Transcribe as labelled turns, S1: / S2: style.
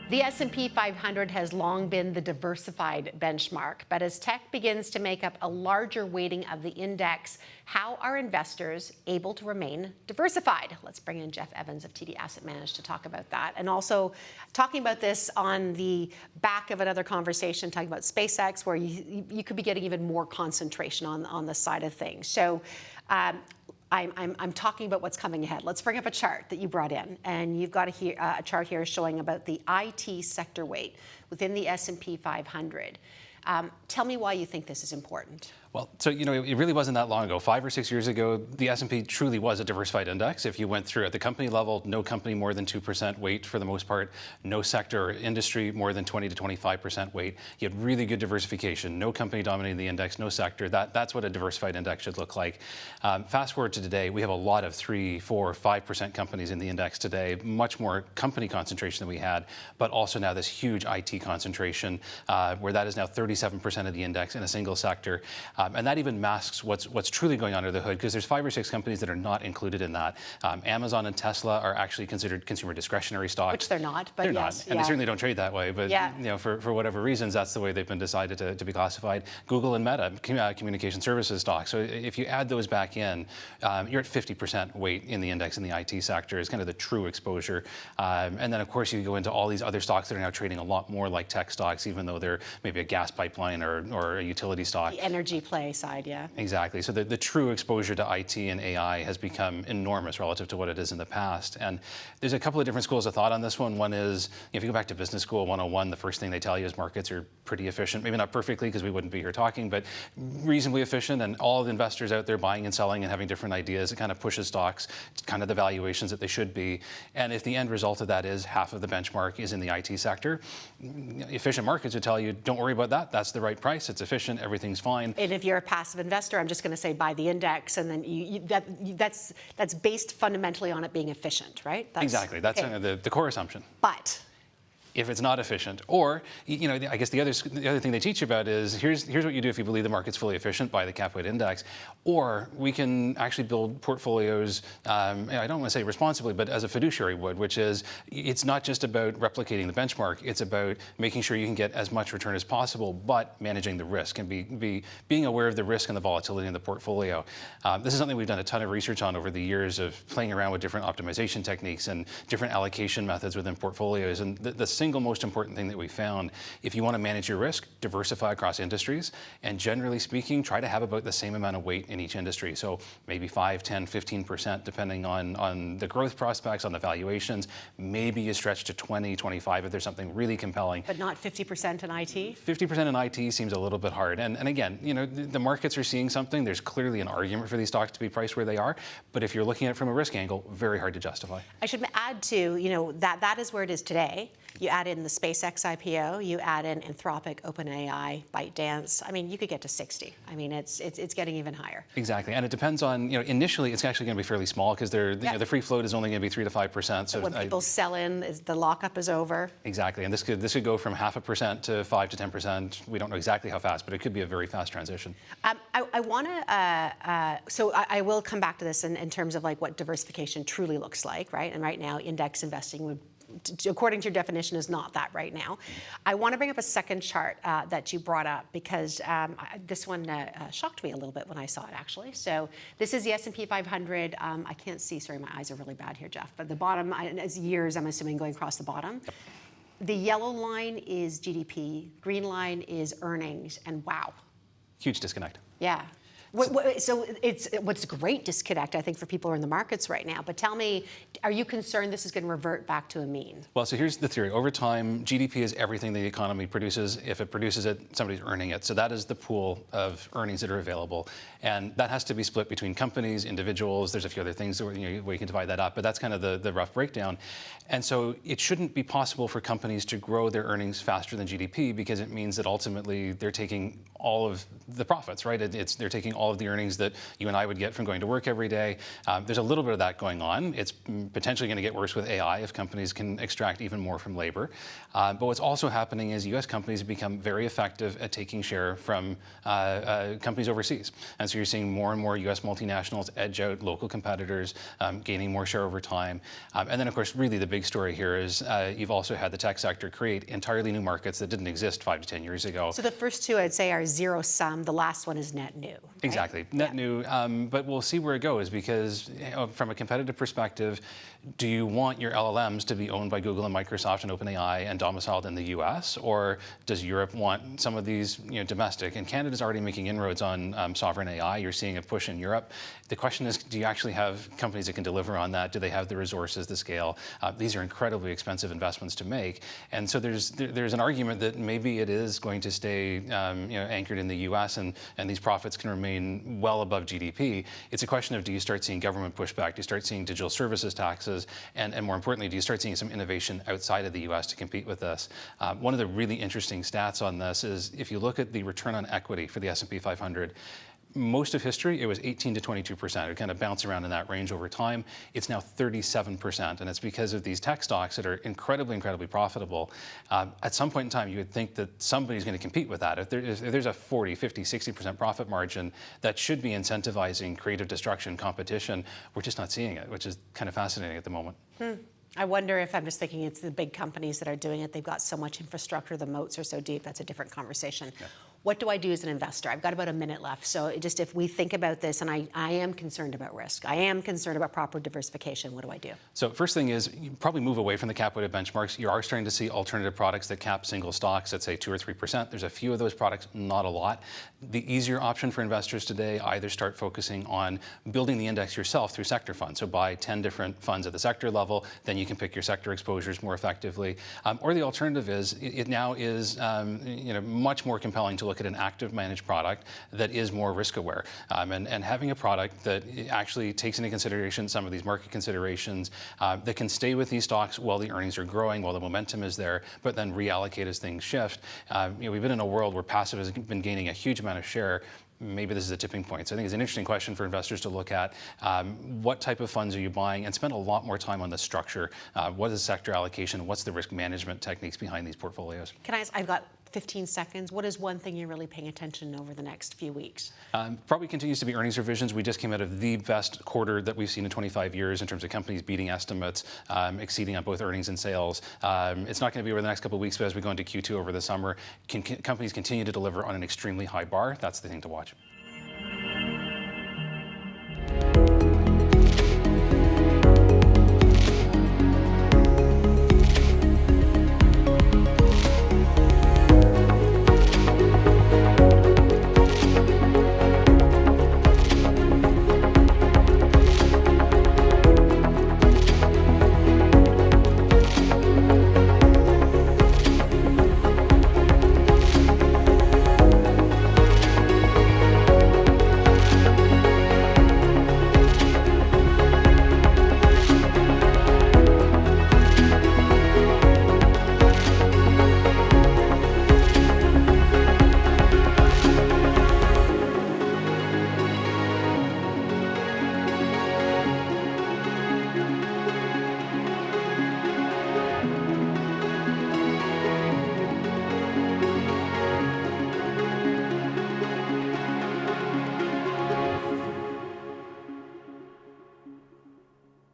S1: The S&P 500 has long been the diversified benchmark, but as tech begins to make up a larger weighting of the index, how are investors able to remain diversified? Let's bring in Jeff Evans of TD Asset Management to talk about that. And also talking about this on the back of another conversation, talking about SpaceX, where you could be getting even more concentration on the side of things. So I'm talking about what's coming ahead. Let's bring up a chart that you brought in, and you've got a chart here showing about the IT sector weight within the S&P 500. Tell me why you think this is important.
S2: Well, so, it really wasn't that long ago. 5 or 6 years ago, the S&P truly was a diversified index. If you went through at the company level, no company more than 2% weight for the most part, no sector or industry more than 20 to 25% weight. You had really good diversification, no company dominating the index, no sector. That's what a diversified index should look like. Fast forward to today, we have a lot of 3, 4, 5% companies in the index today, much more company concentration than we had, but also now this huge IT concentration, where that is now 37% of the index in a single sector. And that even masks what's truly going on under the hood, because there's 5 or 6 companies that are not included in that. Amazon and Tesla are actually considered consumer discretionary stocks.
S1: Which they're not, but
S2: they're
S1: yes,
S2: not, and they certainly don't trade that way. But for whatever reasons, that's the way they've been decided to be classified. Google and Meta, communication services stocks. So if you add those back in, you're at 50% weight in the index in the IT sector is kind of the true exposure. And then of course you go into all these other stocks that are now trading a lot more like tech stocks, even though they're maybe a gas pipeline or a utility stock.
S1: The energy play side, yeah.
S2: Exactly. So the true exposure to IT and AI has become enormous relative to what it is in the past. And there's a couple of different schools of thought on this one. One is, if you go back to Business School 101, the first thing they tell you is markets are pretty efficient. Maybe not perfectly, because we wouldn't be here talking, but reasonably efficient. And all the investors out there buying and selling and having different ideas, it kind of pushes stocks to kind of the valuations that they should be. And if the end result of that is half of the benchmark is in the IT sector, efficient markets would tell you, don't worry about that. That's the right price. It's efficient. Everything's fine.
S1: And if you're a passive investor, I'm just going to say buy the index, and then that's based fundamentally on it being efficient, right?
S2: Exactly. That's the core assumption.
S1: But
S2: if it's not efficient, or I guess the other thing they teach you about is here's what you do if you believe the market's fully efficient, buy the cap weight index, or we can actually build portfolios. I don't want to say responsibly, but as a fiduciary would, which is it's not just about replicating the benchmark. It's about making sure you can get as much return as possible, but managing the risk and being aware of the risk and the volatility in the portfolio. This is something we've done a ton of research on over the years of playing around with different optimization techniques and different allocation methods within portfolios. And the single most important thing that we found, if you want to manage your risk, diversify across industries, and generally speaking, try to have about the same amount of weight in each industry. So maybe 5, 10, 15%, depending on the growth prospects, on the valuations. Maybe you stretch to 20, 25 if there's something really compelling.
S1: But not 50% in IT?
S2: 50% in IT seems a little bit hard. And again, the markets are seeing something. There's clearly an argument for these stocks to be priced where they are. But if you're looking at it from a risk angle, very hard to justify.
S1: I should add to, that is where it is today. You add in the SpaceX IPO, you add in Anthropic, OpenAI, ByteDance. I mean, you could get to 60. I mean, it's getting even higher.
S2: Exactly, and it depends on, initially it's actually going to be fairly small because the free float is only going to be 3 to 5%.
S1: So when people sell in, the lockup is over.
S2: Exactly, and this could go from 0.5% to 5 to 10%. We don't know exactly how fast, but it could be a very fast transition.
S1: I want to, so I will come back to this in terms of like what diversification truly looks like, right? And right now, index investing would, according to your definition, is not that right now. I want to bring up a second chart that you brought up because this one shocked me a little bit when I saw it, actually. So this is the S&P 500. I can't see, sorry, my eyes are really bad here, Jeff. But the bottom is years, I'm assuming, going across the bottom. The yellow line is GDP, green line is earnings, and wow.
S2: Huge disconnect.
S1: Yeah. So what's a great disconnect, I think, for people who are in the markets right now. But tell me, are you concerned this is going to revert back to a mean?
S2: Well, so here's the theory. Over time, GDP is everything the economy produces. If it produces it, somebody's earning it. So that is the pool of earnings that are available. And that has to be split between companies, individuals. There's a few other things where you can divide that up. But that's kind of the rough breakdown. And so it shouldn't be possible for companies to grow their earnings faster than GDP, because it means that ultimately they're taking all of the profits, right? They're taking all of the earnings that you and I would get from going to work every day. There's a little bit of that going on. It's potentially going to get worse with AI if companies can extract even more from labor. But what's also happening is U.S. companies have become very effective at taking share from companies overseas. And so you're seeing more and more U.S. multinationals edge out local competitors, gaining more share over time. And then, of course, really the big story here is you've also had the tech sector create entirely new markets that didn't exist 5 to 10 years ago.
S1: So the first two, I'd say, are zero sum. The last one is net new. Right?
S2: Exactly, net new. But we'll see where it goes because from a competitive perspective, do you want your LLMs to be owned by Google and Microsoft and OpenAI and domiciled in the U.S., or does Europe want some of these domestic? And Canada's already making inroads on sovereign AI. You're seeing a push in Europe. The question is, do you actually have companies that can deliver on that? Do they have the resources, the scale? These are incredibly expensive investments to make. And so there's an argument that maybe it is going to stay anchored in the U.S. and these profits can remain well above GDP. It's a question of, do you start seeing government pushback? Do you start seeing digital services taxes? And more importantly, do you start seeing some innovation outside of the U.S. to compete with this? One of the really interesting stats on this is if you look at the return on equity for the S&P 500, most of history, it was 18 to 22%. It kind of bounced around in that range over time. It's now 37%, and it's because of these tech stocks that are incredibly, incredibly profitable. At some point in time, you would think that somebody's going to compete with that. If there's a 40, 50, 60% profit margin, that should be incentivizing creative destruction, competition. We're just not seeing it, which is kind of fascinating at the moment.
S1: I wonder if, I'm just thinking it's the big companies that are doing it. They've got so much infrastructure, the moats are so deep. That's a different conversation. Yeah. What do I do as an investor? I've got about a minute left. So just if we think about this, and I am concerned about risk. I am concerned about proper diversification. What do I do? So
S2: first thing is you probably move away from the cap-weighted benchmarks. You are starting to see alternative products that cap single stocks at say 2 or 3%. There's a few of those products, not a lot. The easier option for investors today, either start focusing on building the index yourself through sector funds. So buy 10 different funds at the sector level, then you can pick your sector exposures more effectively. Or the alternative is, it now is much more compelling to look at an active managed product that is more risk aware. And having a product that actually takes into consideration some of these market considerations, that can stay with these stocks while the earnings are growing, while the momentum is there, but then reallocate as things shift. We've been in a world where passive has been gaining a huge amount of share. Maybe this is a tipping point. So I think it's an interesting question for investors to look at. What type of funds are you buying? And spend a lot more time on the structure. What is sector allocation? What's the risk management techniques behind these portfolios?
S1: Can I ask, I've got 15 seconds. What is one thing you're really paying attention over the next few weeks?
S2: Probably continues to be earnings revisions. We just came out of the best quarter that we've seen in 25 years in terms of companies beating estimates, exceeding on both earnings and sales. It's not going to be over the next couple of weeks, but as we go into Q2 over the summer, companies continue to deliver on an extremely high bar. That's the thing to watch.